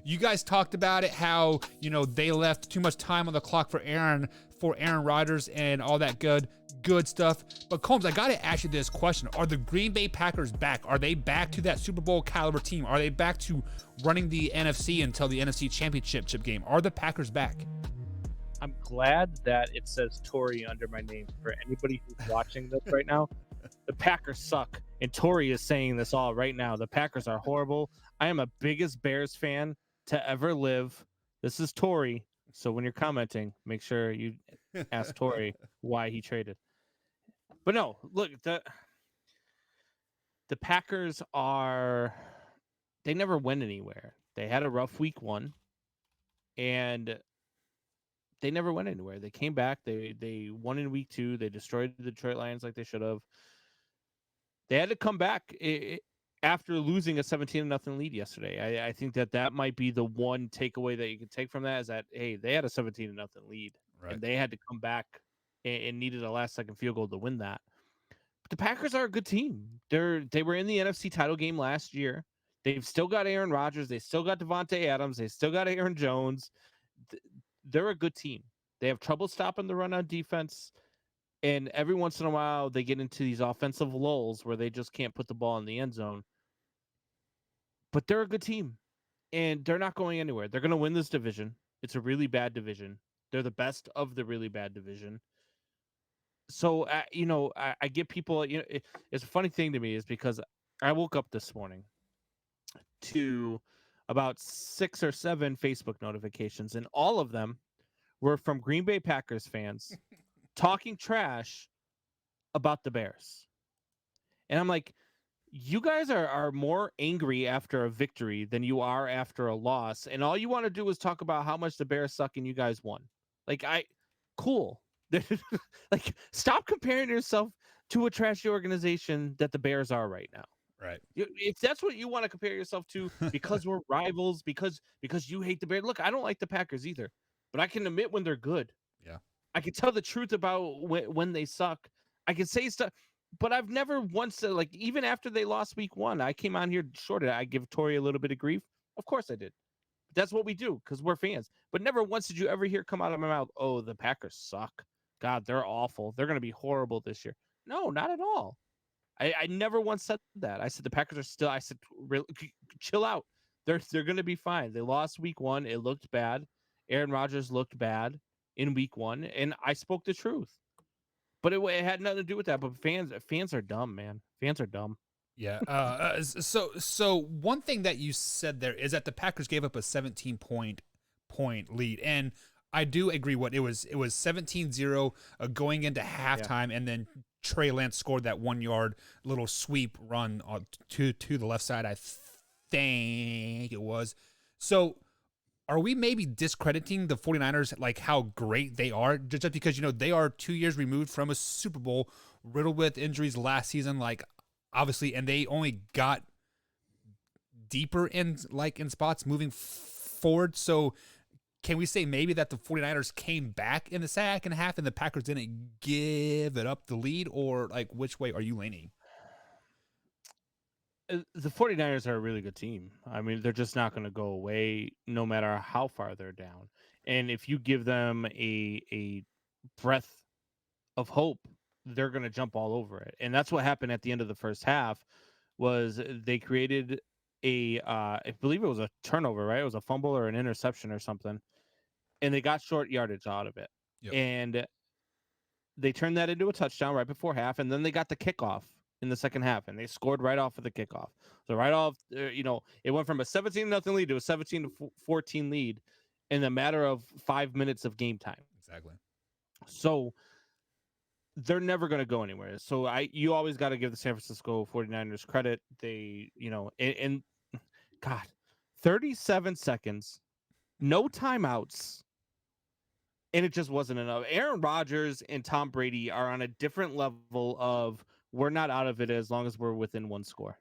You guys talked about it, how, they left too much time on the clock for Aaron Rodgers and all that good stuff. But Combs, I gotta ask you this question. Are the Green Bay Packers back? Are they back to that Super Bowl caliber team? Are they back to running the NFC until the NFC Championship game? Are the Packers back? I'm glad that it says Tory under my name for anybody who's watching this right now. The Packers suck. And Tory is saying this all right now. The Packers are horrible. I am a biggest Bears fan to ever live. This is Tory. So when you're commenting, make sure you ask Tory why he traded. But no, look, the Packers they never went anywhere. They had a rough week 1, and they never went anywhere. They came back. They won in week 2. They destroyed the Detroit Lions like they should have. They had to come back after losing a 17-0 lead yesterday. I think that might be the one takeaway that you can take from that, is that, hey, they had a 17-0 lead, right, and they had to come back and needed a last-second field goal to win that. But the Packers are a good team. They were in the NFC title game last year. They've still got Aaron Rodgers. They still got Devontae Adams. They still got Aaron Jones. They're a good team. They have trouble stopping the run on defense. And every once in a while, they get into these offensive lulls where they just can't put the ball in the end zone. But they're a good team, and they're not going anywhere. They're going to win this division. It's a really bad division. They're the best of the really bad division. So, I get people, it's a funny thing to me is because I woke up this morning to about 6 or 7 Facebook notifications, and all of them were from Green Bay Packers fans talking trash about the Bears. And I'm like, you guys are more angry after a victory than you are after a loss. And all you want to do is talk about how much the Bears suck and you guys won. Like, cool. Like, stop comparing yourself to a trashy organization that the Bears are right now. Right. If that's what you want to compare yourself to, because we're rivals, because you hate the Bears. Look, I don't like the Packers either, but I can admit when they're good. Yeah. I can tell the truth about when they suck. I can say stuff, but I've never once, like, even after they lost week 1, I came on here shorted. I give Tory a little bit of grief. Of course I did. That's what we do because we're fans. But never once did you ever hear come out of my mouth, oh, the Packers suck. God, they're awful. They're going to be horrible this year. No, not at all. I never once said that. I said the Packers are still, I said, chill out. They're going to be fine. They lost week 1. It looked bad. Aaron Rodgers looked bad in week 1, and I spoke the truth. But it had nothing to do with that. But fans are dumb, man. Fans are dumb. Yeah. So one thing that you said there is that the Packers gave up a 17-point lead, and I do agree. What it was 17-0 going into halftime, and then Trey Lance scored that 1-yard little sweep run to the left side, I think it was. So are we maybe discrediting the 49ers, like how great they are, just because, they are 2 years removed from a Super Bowl, riddled with injuries last season, like, obviously, and they only got deeper in spots moving forward. So can we say maybe that the 49ers came back in the second half and the Packers didn't give it up the lead, or like which way are you leaning? The 49ers are a really good team. I mean, they're just not going to go away no matter how far they're down. And if you give them a breath of hope, they're going to jump all over it. And that's what happened at the end of the first half. Was they created I believe it was a turnover, right? It was a fumble or an interception or something. And they got short yardage out of it. Yep. And they turned that into a touchdown right before half. And then they got the kickoff in the second half, and they scored right off of the kickoff. So right off, it went from a 17-0 lead to a 17-14 lead in a matter of 5 minutes of game time. Exactly. So they're never going to go anywhere. So you always got to give the San Francisco 49ers credit. They, and God, 37 seconds, no timeouts, and it just wasn't enough. Aaron Rodgers and Tom Brady are on a different level of, we're not out of it as long as we're within one score.